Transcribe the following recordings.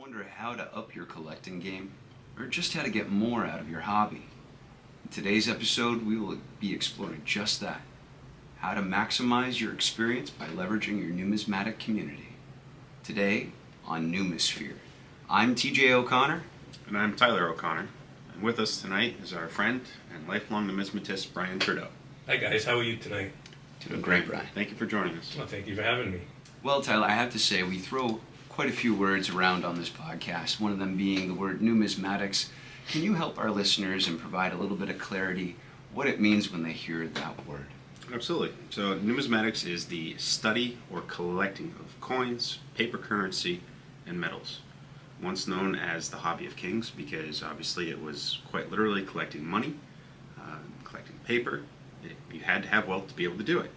Wonder how to up your collecting game, or just how to get more out of your hobby? In today's episode, we will be exploring just that. How to maximize your experience by leveraging your numismatic community. Today on Numisphere. I'm TJ O'Connor. And I'm Tyler O'Connor. And with us tonight is our friend and lifelong numismatist, Brian Trudeau. Hi guys, how are you tonight? Doing great, Brian. Thank you for joining us. Well, thank you for having me. Well, Tyler, I have to say, we throw quite a few words around on this podcast, one of them being the word numismatics. Can you help our listeners and provide a little bit of clarity what it means when they hear that word? Absolutely. So numismatics is the study or collecting of coins, paper currency, and metals. Once known as the hobby of kings because obviously it was quite literally collecting money, collecting paper. You had to have wealth to be able to do it.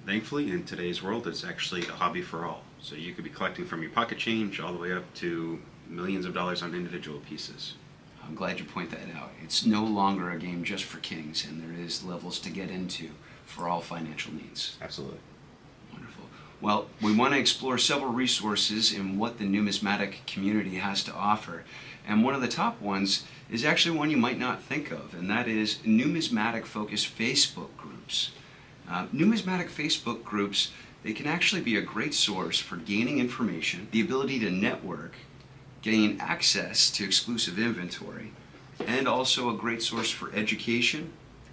Thankfully, in today's world, it's actually a hobby for all. So you could be collecting from your pocket change all the way up to millions of dollars on individual pieces. I'm glad you point that out. It's no longer a game just for kings, and there is levels to get into for all financial needs. Absolutely. Wonderful. Well, we want to explore several resources in what the numismatic community has to offer. And one of the top ones is actually one you might not think of, and that is numismatic-focused Facebook groups. Numismatic Facebook groups, they can actually be a great source for gaining information, the ability to network, gain access to exclusive inventory, and also a great source for education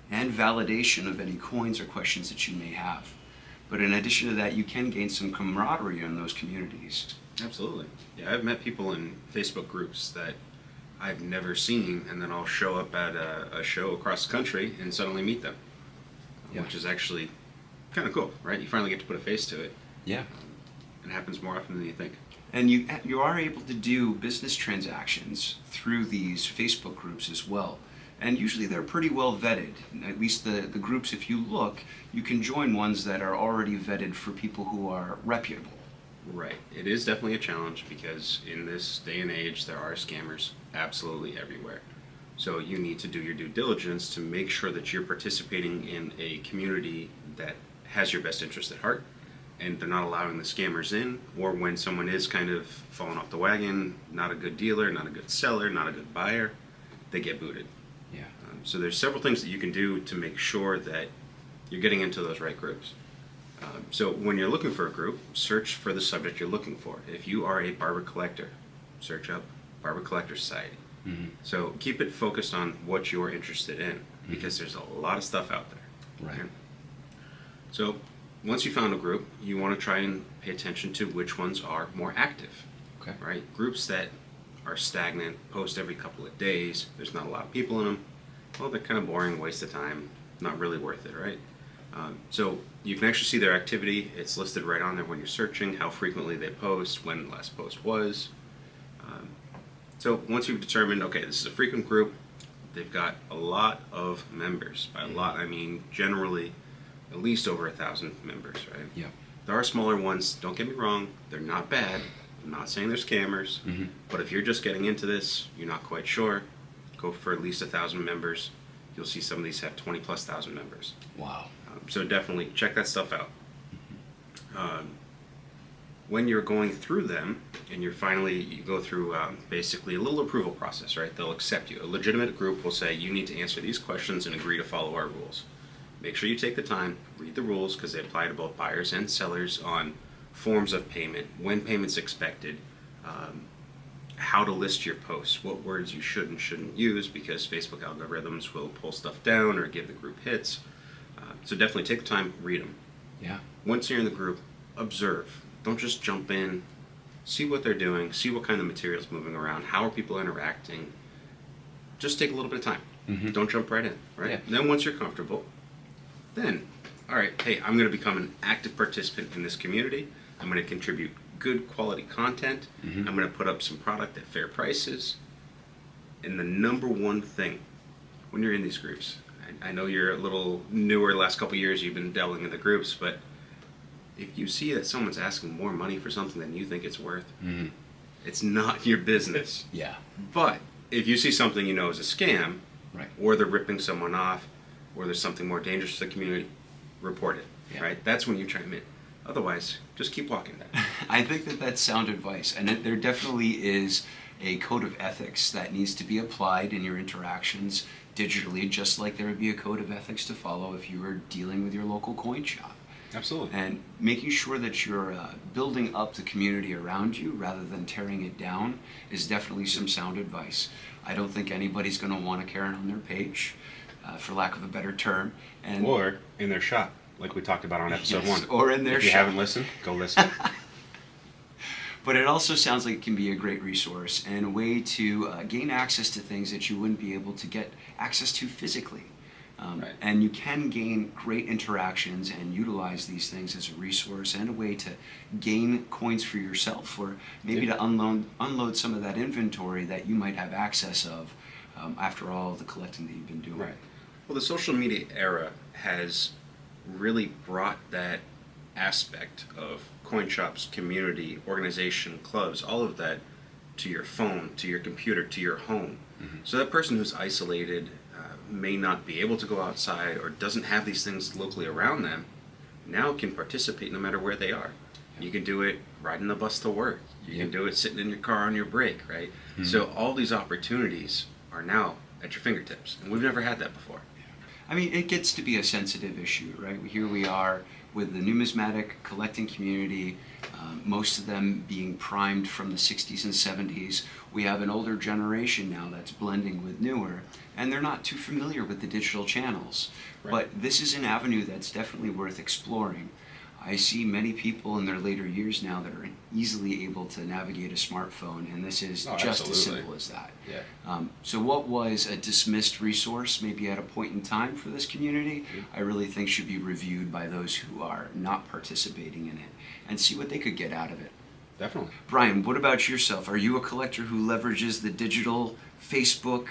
and validation of any coins or questions that you may have. But in addition to that, you can gain some camaraderie in those communities. Absolutely. Yeah, I've met people in Facebook groups that I've never seen, and then I'll show up at a show across the country and suddenly meet them, which is actually kind of cool, right? You finally get to put a face to it. Yeah. It happens more often than you think. And you are able to do business transactions through these Facebook groups as well. And usually they're pretty well vetted. At least the groups, if you look, you can join ones that are already vetted for people who are reputable. Right. It is definitely a challenge because in this day and age there are scammers absolutely everywhere. So you need to do your due diligence to make sure that you're participating in a community that has your best interest at heart and they're not allowing the scammers in, or when someone is kind of falling off the wagon, not a good dealer, not a good seller, not a good buyer, they get booted. Yeah. So there's several things that you can do to make sure that you're getting into those right groups. So when you're looking for a group, search for the subject you're looking for. If you are a barber collector, search up Barber Collector Society. Mm-hmm. So keep it focused on what you're interested in because there's a lot of stuff out there. Right. Okay? So once you found a group, you want to try and pay attention to which ones are more active. Okay. Right? Groups that are stagnant, post every couple of days, there's not a lot of people in them, well, they're kind of boring, waste of time, not really worth it, right? So you can actually see their activity. It's listed right on there when you're searching, how frequently they post, when the last post was. So once you've determined, okay, this is a frequent group, they've got a lot of members. By a lot, I mean generally at least over 1,000 members, right? Yeah. There are smaller ones, don't get me wrong, they're not bad. I'm not saying they're scammers, but if you're just getting into this, you're not quite sure, go for at least 1,000 members. You'll see some of these have 20,000+ members. Wow. So definitely check that stuff out. When you're going through them, and you go through basically a little approval process, right? They'll accept you. A legitimate group will say, you need to answer these questions and agree to follow our rules. Make sure you take the time, read the rules, because they apply to both buyers and sellers on forms of payment, when payment's expected, how to list your posts, what words you should and shouldn't use, because Facebook algorithms will pull stuff down or give the group hits. So definitely take the time, read them. Yeah. Once you're in the group, observe. Don't just jump in. See what they're doing. See what kind of material's moving around. How are people interacting? Just take a little bit of time. Don't jump right in, right? Yeah. Then once you're comfortable, then, all right, hey, I'm going to become an active participant in this community. I'm going to contribute good quality content. I'm going to put up some product at fair prices. And the number one thing when you're in these groups, I know you're a little newer, the last couple years you've been dabbling in the groups, but if you see that someone's asking more money for something than you think it's worth, it's not your business. Yeah. But if you see something you know is a scam, Right. or they're ripping someone off, or there's something more dangerous to the community, report it. Yeah. Right? That's when you chime in. Otherwise, just keep walking. I think that that's sound advice, and there definitely is a code of ethics that needs to be applied in your interactions digitally, just like there would be a code of ethics to follow if you were dealing with your local coin shop. Absolutely. And making sure that you're building up the community around you rather than tearing it down is definitely some sound advice. I don't think anybody's going to want a Karen on their page, for lack of a better term. And Or in their shop, like we talked about on episode Yes, 1. or in their If you shop. haven't listened, go listen. But it also sounds like it can be a great resource and a way to gain access to things that you wouldn't be able to get access to physically. Right. And you can gain great interactions and utilize these things as a resource and a way to gain coins for yourself, or maybe to unload some of that inventory that you might have access of after all the collecting that you've been doing. Right. Well, the social media era has really brought that aspect of coin shops, community, organization, clubs, all of that to your phone, to your computer, to your home. So that person who's isolated, may not be able to go outside or doesn't have these things locally around them, now can participate no matter where they are. You can do it riding the bus to work. You can do it sitting in your car on your break, right? So all these opportunities are now at your fingertips, and we've never had that before. I mean, it gets to be a sensitive issue, right? Here we are with the numismatic collecting community, most of them being primed from the 60s and 70s. We have an older generation now that's blending with newer, and they're not too familiar with the digital channels. Right. But this is an avenue that's definitely worth exploring. I see many people in their later years now that are easily able to navigate a smartphone, and this is just as simple as that. Yeah. So what was a dismissed resource maybe at a point in time for this community, I really think should be reviewed by those who are not participating in it and see what they could get out of it. Definitely. Brian, what about yourself? Are you a collector who leverages the digital Facebook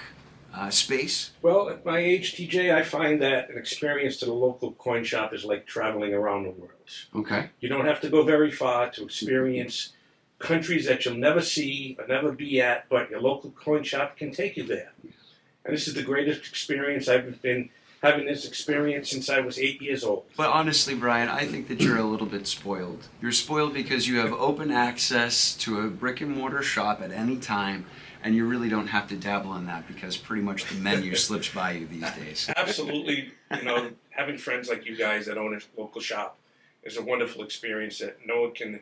space? Well, at my age, TJ, I find that an experience to the local coin shop is like traveling around the world. Okay. You don't have to go very far to experience countries that you'll never see or never be at, but your local coin shop can take you there. And this is the greatest experience. I've been having this experience since I was 8 years old. But honestly, Brian, I think that you're a little bit spoiled. You're spoiled because you have open access to a brick and mortar shop at any time, and you really don't have to dabble in that because pretty much the menu slips by you these days. Absolutely, having friends like you guys that own a local shop is a wonderful experience that no one can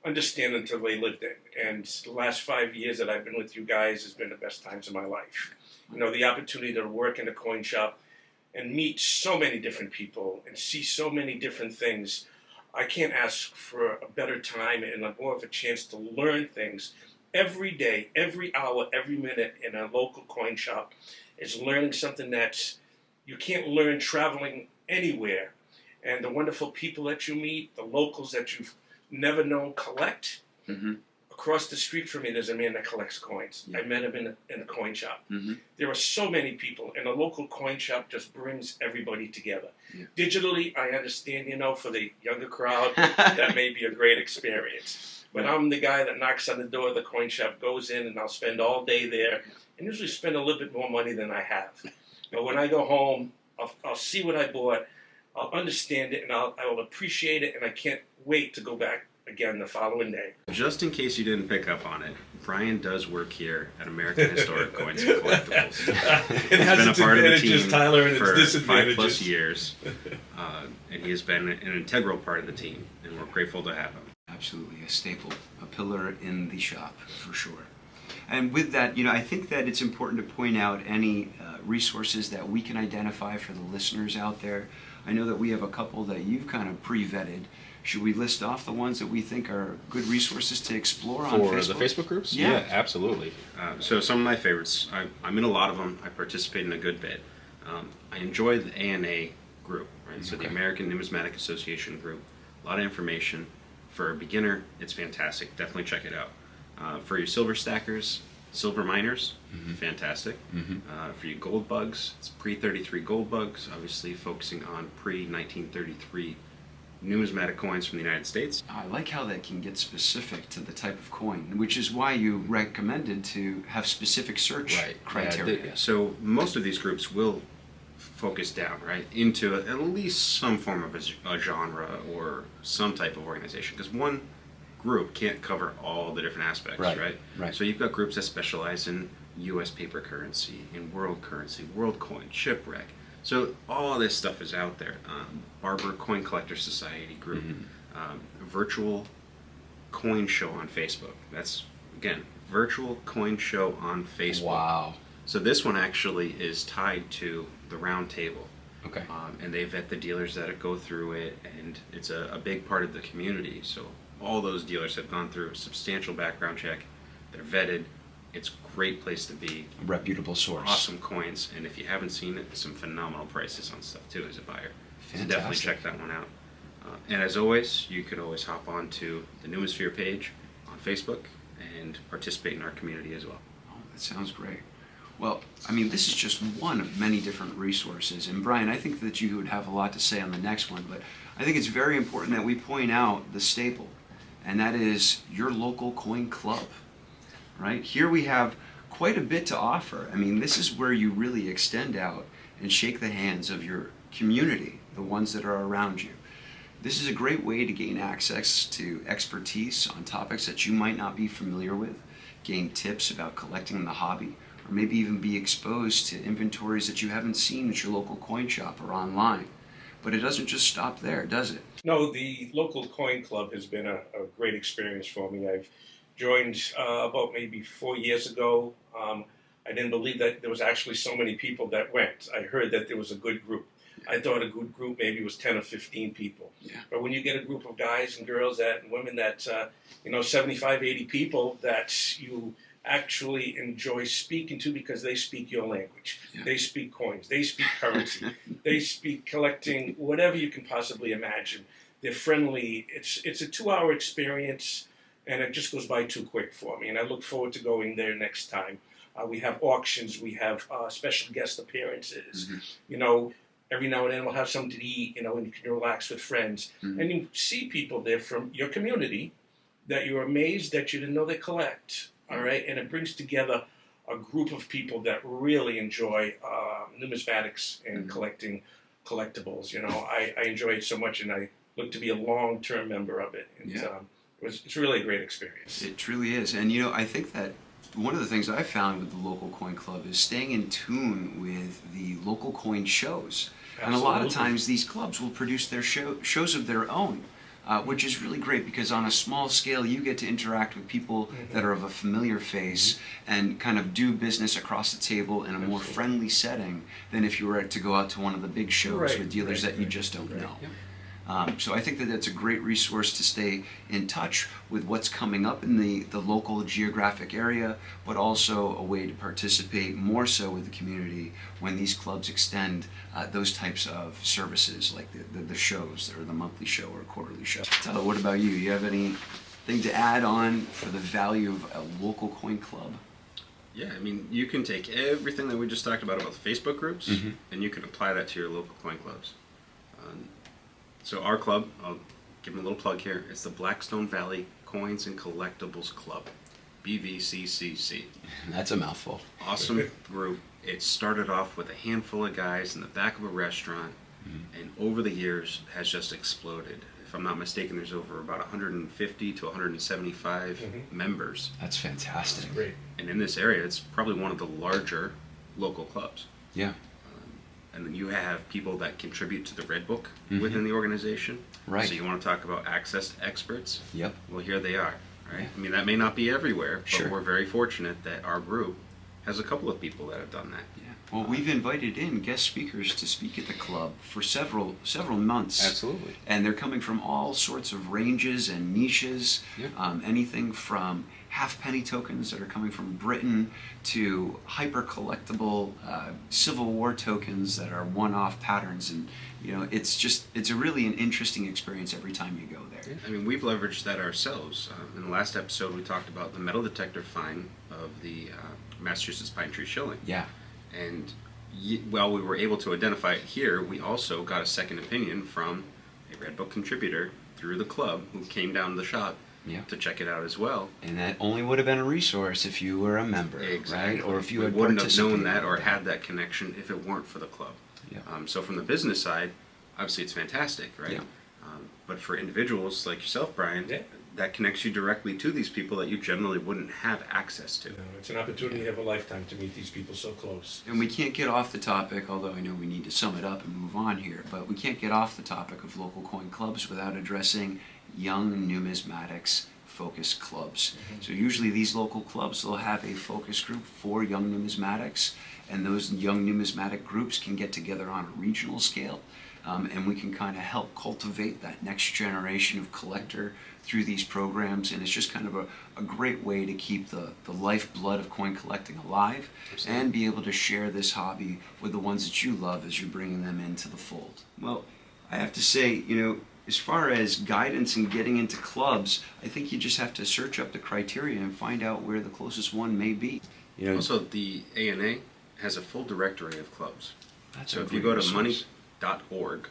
understand until they lived it. And the last 5 years that I've been with you guys has been the best times of my life. The opportunity to work in a coin shop and meet so many different people and see so many different things. I can't ask for a better time and more of a chance to learn things every day, every hour, every minute in a local coin shop is learning something that you can't learn traveling anywhere. And the wonderful people that you meet, the locals that you've never known collect. Mm-hmm. Across the street from me, there's a man that collects coins. Yeah. I met him in a coin shop. Mm-hmm. There are so many people, and a local coin shop just brings everybody together. Yeah. Digitally, I understand, for the younger crowd, that may be a great experience. But I'm the guy that knocks on the door of the coin shop, goes in, and I'll spend all day there, and usually spend a little bit more money than I have. But when I go home, I'll see what I bought, I'll understand it, and I will appreciate it, and I can't wait to go back again the following day. Just in case you didn't pick up on it, Brian does work here at American Historic Coins and Collectibles. It has He's been its a part of the advantages, team Tyler, and its for disadvantages. 5+ years, and he has been an integral part of the team, and we're grateful to have him. Absolutely, a staple, a pillar in the shop, for sure. And with that, I think that it's important to point out any resources that we can identify for the listeners out there. I know that we have a couple that you've kind of pre-vetted. Should we list off the ones that we think are good resources to explore on Facebook? For the Facebook groups? Yeah. Absolutely. So some of my favorites, I'm in a lot of them. I participate in a good bit. I enjoy the ANA group, right? So the American Numismatic Association group. A lot of information. For a beginner, it's fantastic. Definitely check it out. For your silver stackers, silver miners, fantastic. For you gold bugs, it's pre-33 gold bugs, obviously focusing on pre-1933 numismatic coins from the United States. I like how that can get specific to the type of coin, which is why you recommended to have specific search criteria. So most of these groups will focus down, right, into at least some form of a genre or some type of organization. Because one group can't cover all the different aspects, right? Right. So you've got groups that specialize in U.S. paper currency, in world currency, world coin, shipwreck. So all this stuff is out there. Barber Coin Collector Society group, virtual coin show on Facebook. That's, again, virtual coin show on Facebook. Wow. So this one actually is tied to the round table. Okay. And they vet the dealers that go through it, and it's a big part of the community. So all those dealers have gone through a substantial background check. They're vetted. It's a great place to be. A reputable source. Awesome coins, and if you haven't seen it, some phenomenal prices on stuff too as a buyer. So Fantastic. definitely check that one out. And as always, you could always hop on to the Numisphere page on Facebook and participate in our community as well. Oh, that sounds great. Well, I mean, this is just one of many different resources. And Brian, I think that you would have a lot to say on the next one, but I think it's very important that we point out the staple, and that is your local coin club, right? Here we have quite a bit to offer. I mean, this is where you really extend out and shake the hands of your community, the ones that are around you. This is a great way to gain access to expertise on topics that you might not be familiar with, gain tips about collecting the hobby, or maybe even be exposed to inventories that you haven't seen at your local coin shop or online. But it doesn't just stop there, does it? No, the local coin club has been a great experience for me. I've joined about maybe 4 years ago. I didn't believe that there was actually so many people that went. I heard that there was a good group. I thought a good group maybe was 10 or 15 people. Yeah. But when you get a group of guys and girls and women that, 75, 80 people that you actually enjoy speaking to because they speak your language. Yeah. They speak coins. They speak currency. They speak collecting, whatever you can possibly imagine. They're friendly. It's a 2-hour experience, and it just goes by too quick for me. And I look forward to going there next time. We have auctions. We have special guest appearances. Mm-hmm. Every now and then we'll have something to eat, and you can relax with friends. Mm-hmm. And you see people there from your community that you're amazed that you didn't know they collect. All right, and it brings together a group of people that really enjoy numismatics and collecting collectibles. I enjoy it so much, and I look to be a long-term member of it. And, it's really a great experience. It truly is. And I think that one of the things I found with the local coin club is staying in tune with the local coin shows. Absolutely. And a lot of times these clubs will produce their shows of their own. Which is really great because on a small scale you get to interact with people that are of a familiar face and kind of do business across the table in a more friendly setting than if you were to go out to one of the big shows with dealers that you just don't know. So I think that that's a great resource to stay in touch with what's coming up in the local geographic area, but also a way to participate more so with the community when these clubs extend those types of services like the shows or the monthly show or quarterly show. Tyler, what about you? You have anything to add on for the value of a local coin club? Yeah, I mean, you can take everything that we just talked about the Facebook groups, and you can apply that to your local coin clubs. So our club, I'll give them a little plug here, it's the Blackstone Valley Coins and Collectibles Club, BVCCC. That's a mouthful. Awesome group. It started off with a handful of guys in the back of a restaurant, and over the years has just exploded. If I'm not mistaken, there's over about 150 to 175 members. That's fantastic. That's great. And in this area, it's probably one of the larger local clubs. Yeah. And then you have people that contribute to the Red Book within the organization. Right. So you want to talk about access to experts? Yep. Well, here they are, right? Yeah. I mean, that may not be everywhere, but Sure. we're very fortunate that our group has a couple of people that have done that. Yeah. Well, we've invited in guest speakers to speak at the club for several months. Absolutely. And they're coming from all sorts of ranges and niches. Yeah. Anything from halfpenny tokens that are coming from Britain to hyper collectible Civil War tokens that are one-off patterns, and it's really an interesting experience every time you go there. I mean, we've leveraged that ourselves. In the last episode, we talked about the metal detector find of the Massachusetts Pine Tree Shilling. Yeah. And while we were able to identify it here, we also got a second opinion from a Red Book contributor through the club who came down to the shop Yeah. to check it out as well. And that only would have been a resource if you were a member, Exactly. right? Or if you we had wouldn't have known participated that or in had that connection if it weren't for the club. Yeah. So from the business side, obviously it's fantastic, right? Yeah. But for individuals like yourself, Brian, Yeah. that connects you directly to these people that you generally wouldn't have access to. You know, it's an opportunity of a lifetime to meet these people so close. And we can't get off the topic, although I know we need to sum it up and move on here, but we can't get off the topic of local coin clubs without addressing young numismatics focus clubs. So usually these local clubs will have a focus group for young numismatics, and those young numismatic groups can get together on a regional scale, and we can kind of help cultivate that next generation of collector through these programs, and it's just kind of a great way to keep the lifeblood of coin collecting alive. Absolutely. And be able to share this hobby with the ones that you love as you're bringing them into the fold. Well, I have to say, you know, as far as guidance and getting into clubs, I think you just have to search up the criteria and find out where the closest one may be. You know, Also, the ANA has a full directory of clubs. that's So a if you great go to resource. money.org,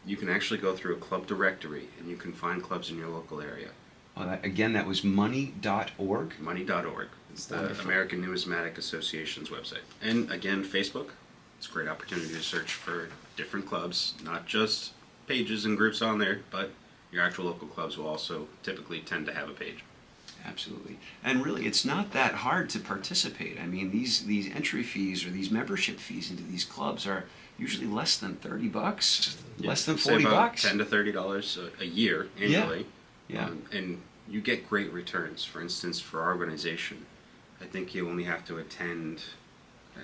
you can actually go through a club directory and you can find clubs in your local area. Again, that was money.org. Money.org. It's the Wonderful. American Numismatic Association's website. And again, Facebook. It's a great opportunity to search for different clubs, not just pages and groups on there, but your actual local clubs will also typically tend to have a page. Absolutely. And really, it's not that hard to participate. I mean, these entry fees or these membership fees into these clubs are usually less than $30, less than Say 40 about bucks. $10 to $30 a year annually. Yeah. And you get great returns. For instance, for our organization, I think you only have to attend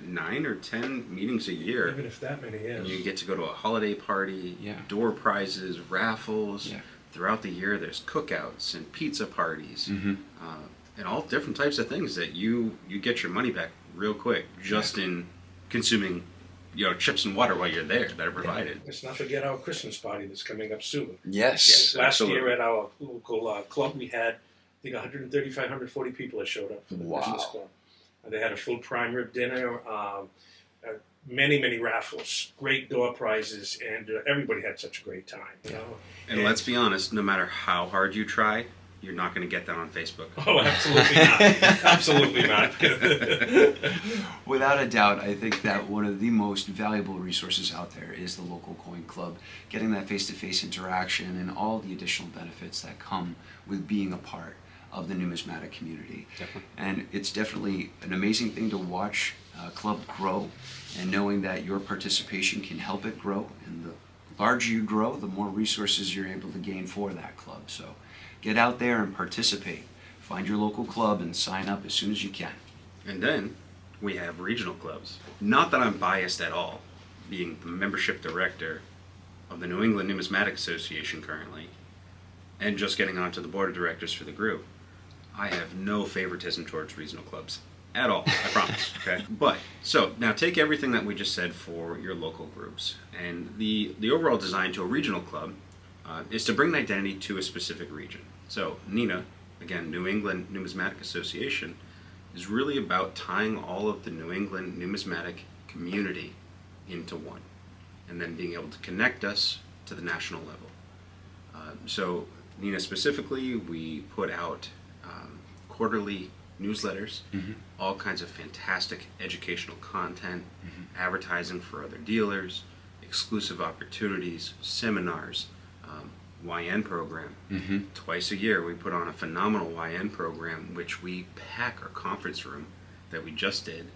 9 or 10 meetings a year. Even if that many is. And you get to go to a holiday party, Yeah. door prizes, raffles. Yeah. Throughout the year, there's cookouts and pizza parties, Mm-hmm. and all different types of things that you get your money back real quick just in consuming, chips and water while you're there that are provided. Let's not forget our Christmas party that's coming up soon. Yes. Yes. Last absolutely. year at our local club, we had, I think, 135, 140 people that showed up for the Wow. Christmas club. They had a full prime rib dinner, many, many raffles, great door prizes, and everybody had such a great time. You know? And let's be honest, no matter how hard you try, you're not going to get that on Facebook. Oh, absolutely not. Absolutely not. Without a doubt, I think that one of the most valuable resources out there is the local coin club, getting that face-to-face interaction and all the additional benefits that come with being a part of the numismatic community. Definitely. And it's definitely an amazing thing to watch a club grow, and knowing that your participation can help it grow. And the larger you grow, the more resources you're able to gain for that club. So get out there and participate. Find your local club and sign up as soon as you can. And then we have regional clubs. Not that I'm biased at all, being the membership director of the New England Numismatic Association currently, and just getting onto the board of directors for the group. I have no favoritism towards regional clubs at all, I promise. Okay. But so now take everything that we just said for your local groups, and the overall design to a regional club is to bring an identity to a specific region. So NINA, again, New England Numismatic Association, is really about tying all of the New England numismatic community into one, and then being able to connect us to the national level. So NINA specifically, we put out quarterly newsletters, all kinds of fantastic educational content, advertising for other dealers, exclusive opportunities, seminars, YN program. Twice a year we put on a phenomenal YN program, which we pack our conference room that we just did.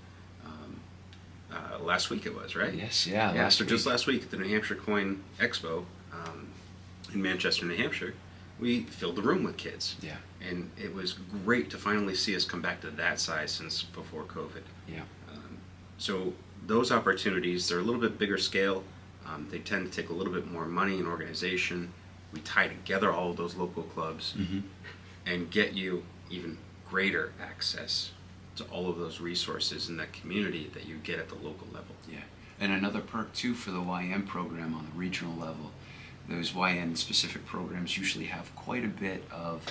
Last week it was, right? Yes, yeah. Yeah, so just last week at the New Hampshire Coin Expo in Manchester, New Hampshire, we filled the room with kids. Yeah. And it was great to finally see us come back to that size since before COVID. Yeah. So those opportunities, they're a little bit bigger scale. They tend to take a little bit more money and organization. We tie together all of those local clubs and get you even greater access to all of those resources in that community that you get at the local level. Yeah. And another perk too for the YN program on the regional level, those YN specific programs usually have quite a bit of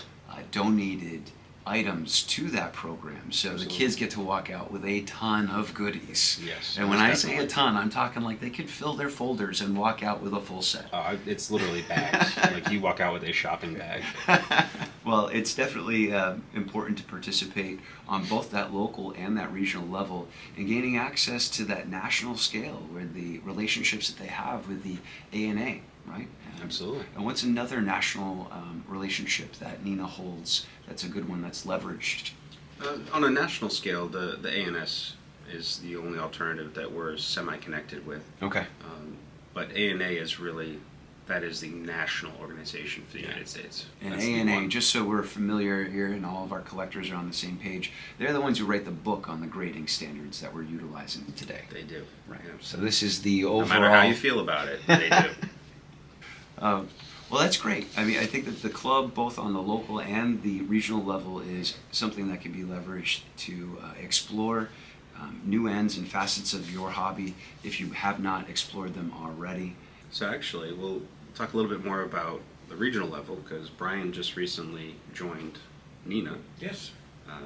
donated items to that program. So Absolutely. the kids get to walk out with a ton of goodies. Yes. And when I say a definitely. ton, I'm talking like they could fill their folders and walk out with a full set. It's literally bags. Like you walk out with a shopping bag. Well, it's definitely important to participate on both that local and that regional level and gaining access to that national scale where the relationships that they have with the ANA, right? Absolutely. And what's another national relationship that Nina holds that's a good one that's leveraged? On a national scale, the ANS is the only alternative that we're semi-connected with. Okay. But ANA is really, that is the national organization for the United States. And That's the ANA, one. just so we're familiar here and all of our collectors are on the same page, they're the ones who write the book on the grading standards that we're utilizing today. They do. Right. Yeah. So this is the overall... No matter how you feel about it, they do. Well, that's great. I mean, I think that the club, both on the local and the regional level, is something that can be leveraged to explore new ends and facets of your hobby if you have not explored them already. So actually, we'll talk a little bit more about the regional level because Brian just recently joined Nina. Yes.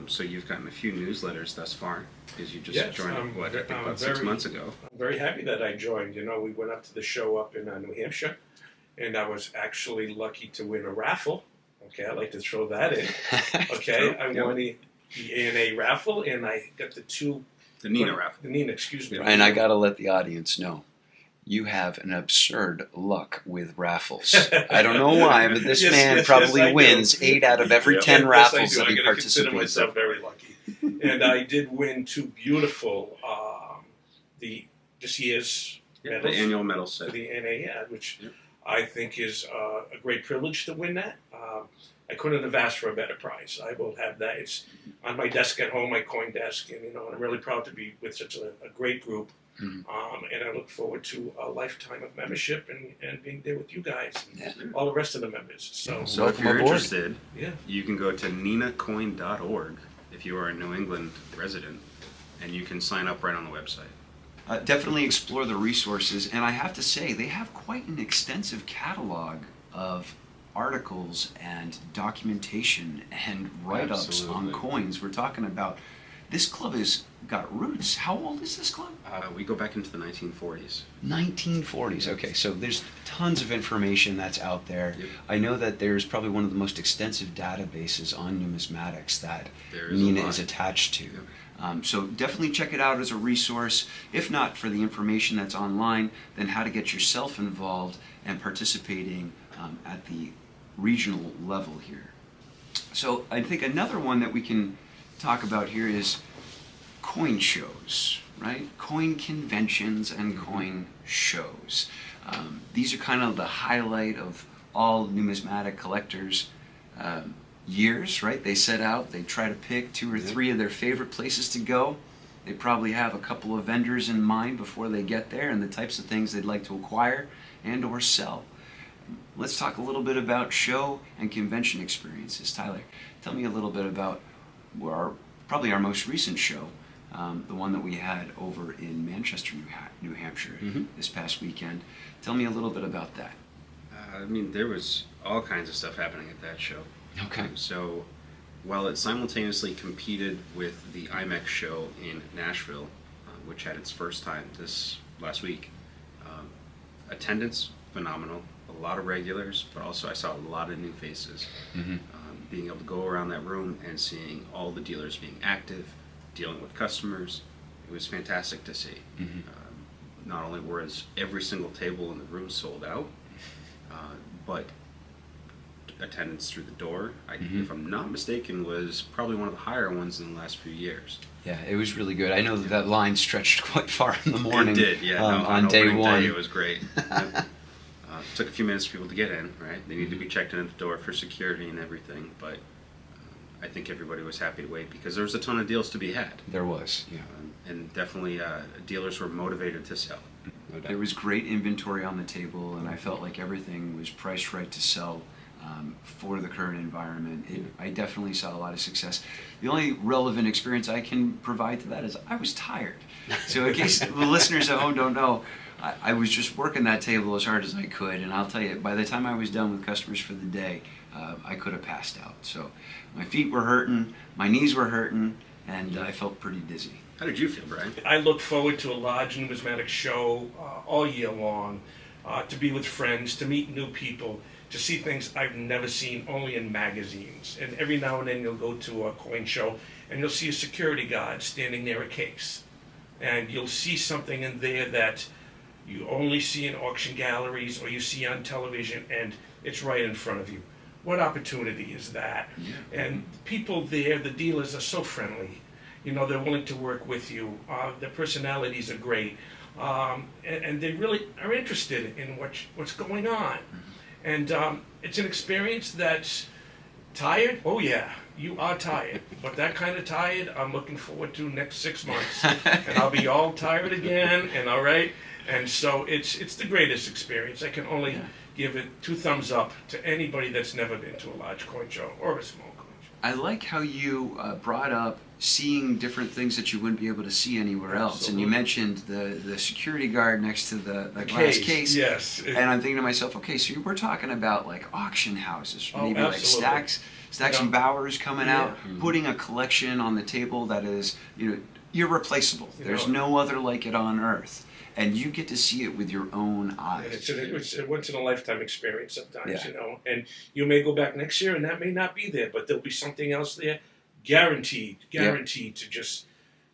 So you've gotten a few newsletters thus far because you just Yes, joined, I'm I think I'm about 6 months ago. I'm very happy that I joined. You know, we went up to the show up in New Hampshire, and I was actually lucky to win a raffle. Okay, I'd like to throw that in. Okay, I won the ANA raffle, and I got The Nina raffle. The Nina, excuse me. And I got to let the audience know, you have an absurd luck with raffles. I don't know why, but this man probably I wins do. 8 out of every 10 Yes, raffles I that do. he I'm going to consider participates myself in. very lucky. And I did win 2 beautiful, this year's The medals annual medal for set. the NA, which Yep. I think is a great privilege to win that. I couldn't have asked for a better prize. I will have that. It's on my desk at home, my coin desk, and I'm really proud to be with such a great group. Mhm. And I look forward to a lifetime of membership and being there with you guys and Yeah. all the rest of the members. So So if welcome you're aboard. interested, Yeah. you can go to ninacoin.org if you are a New England resident, and you can sign up right on the website. Definitely explore the resources, and I have to say, they have quite an extensive catalog of articles and documentation and write-ups on Absolutely. coins. We're talking about, this club has got roots. How old is this club? We go back into the 1940s. 1940s. Okay, so there's tons of information that's out there. Yep. I know that there's probably one of the most extensive databases on numismatics that There is a Nina lot. is attached to. Yep. So definitely check it out as a resource. If not for the information that's online, then how to get yourself involved and participating at the regional level here. So I think another one that we can talk about here is coin shows, right? Coin conventions and coin shows. These are kind of the highlight of all numismatic collectors' years, right? They set out, they try to pick 2 or 3 of their favorite places to go. They probably have a couple of vendors in mind before they get there and the types of things they'd like to acquire and or sell. Let's talk a little bit about show and convention experiences. Tyler, tell me a little bit about probably our most recent show, the one that we had over in Manchester, New Hampshire this past weekend. Tell me a little bit about that. I mean, there was all kinds of stuff happening at that show. Okay. So, while it simultaneously competed with the IMEX show in Nashville, which had its first time this last week, attendance phenomenal. A lot of regulars, but also I saw a lot of new faces. Being able to go around that room and seeing all the dealers being active, dealing with customers, it was fantastic to see. Not only was every single table in the room sold out, but attendance through the door, if I'm not mistaken, was probably one of the higher ones in the last few years. Yeah, it was really good. I know that line stretched quite far in the morning. It did, yeah. On day opening one. day, it was great. Yep. Took a few minutes for people to get in, right? They need to be checked in at the door for security and everything, but I think everybody was happy to wait because there was a ton of deals to be had. There was, yeah. And definitely dealers were motivated to sell. No doubt. There was great inventory on the table, and I felt like everything was priced right to sell for the current environment. I definitely saw a lot of success. The only relevant experience I can provide to that is I was tired. So in case the listeners at home don't know, I was just working that table as hard as I could, and I'll tell you, by the time I was done with customers for the day, I could have passed out. So my feet were hurting, my knees were hurting, and I felt pretty dizzy. How did you feel, Brian? I look forward to a large numismatic show all year long, to be with friends, to meet new people, to see things I've never seen, only in magazines. And every now and then you'll go to a coin show and you'll see a security guard standing near a case. And you'll see something in there that you only see in auction galleries or you see on television, and it's right in front of you. What opportunity is that? Yeah. And people there, the dealers are so friendly. You know, they're willing to work with you. Their personalities are great. And they really are interested in what's going on. And it's an experience that's tired. Oh yeah, you are tired. But that kind of tired, I'm looking forward to next 6 months. And I'll be all tired again, and all right. And so it's the greatest experience. I can only give it 2 thumbs up to anybody that's never been to a large coin show or a small coin show. I like how you brought up seeing different things that you wouldn't be able to see anywhere else. And you mentioned the security guard next to the glass case. Yes. And I'm thinking to myself, okay, so we're talking about like auction houses, Oh, maybe like absolutely. Stacks and Bowers coming out, Yeah. putting a collection on the table that is, irreplaceable. You There's know. no other like it on earth. And you get to see it with your own And eyes. it's a once in a lifetime experience sometimes, Yeah. And you may go back next year and that may not be there, but there'll be something else there, guaranteed to just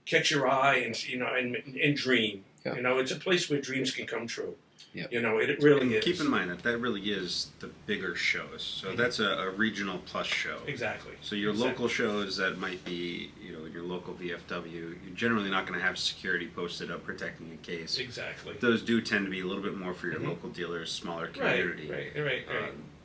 catch your eye and dream. Yeah. It's a place where dreams can come true. Yep. It really is. Keep in mind that really is the bigger shows. So that's a regional plus show. Exactly. So your local shows that might be, your local VFW, you're generally not going to have security posted up protecting a case. Exactly. Those do tend to be a little bit more for your local dealers, smaller community. Right.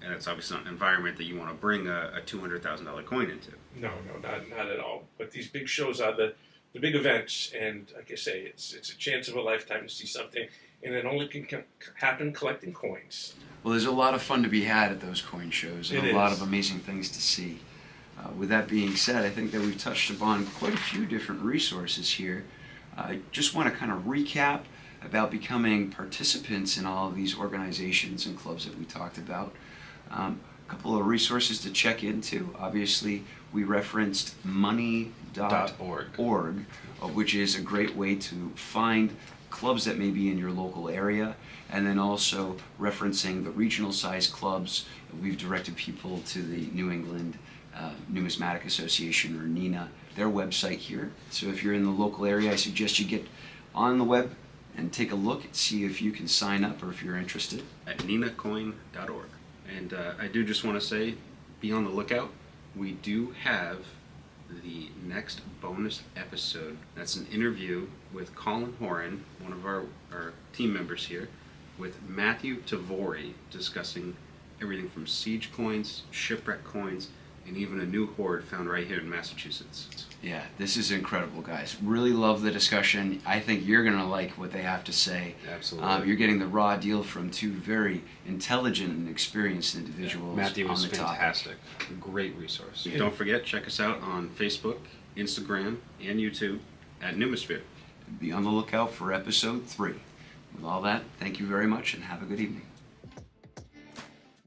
And it's obviously not an environment that you want to bring a $200,000 coin into. No, not at all. But these big shows are the big events, and like I say, it's a chance of a lifetime to see something, and it only can happen collecting coins. Well, there's a lot of fun to be had at those coin shows, and It a lot is. of amazing things to see. With that being said, I think that we've touched upon quite a few different resources here. I just want to kind of recap about becoming participants in all of these organizations and clubs that we talked about. A couple of resources to check into. Obviously, we referenced money.org, which is a great way to find clubs that may be in your local area, and then also referencing the regional size clubs. We've directed people to the New England Numismatic Association, or NINA, their website here. So if you're in the local area, I suggest you get on the web and take a look and see if you can sign up or if you're interested. At ninacoin.org. And I do just want to say, be on the lookout. We do have the next bonus episode. That's an interview with Colin Horan, one of our team members here, with Matthew Tavori, discussing everything from siege coins, shipwreck coins, and even a new hoard found right here in Massachusetts. Yeah, this is incredible, guys. Really love the discussion. I think you're going to like what they have to say. Absolutely. You're getting the raw deal from 2 very intelligent and experienced individuals Matthew was on the topic. fantastic. A great resource. Don't forget, check us out on Facebook, Instagram, and YouTube at Numisphere. Be on the lookout for episode 3. With all that, thank you very much and have a good evening.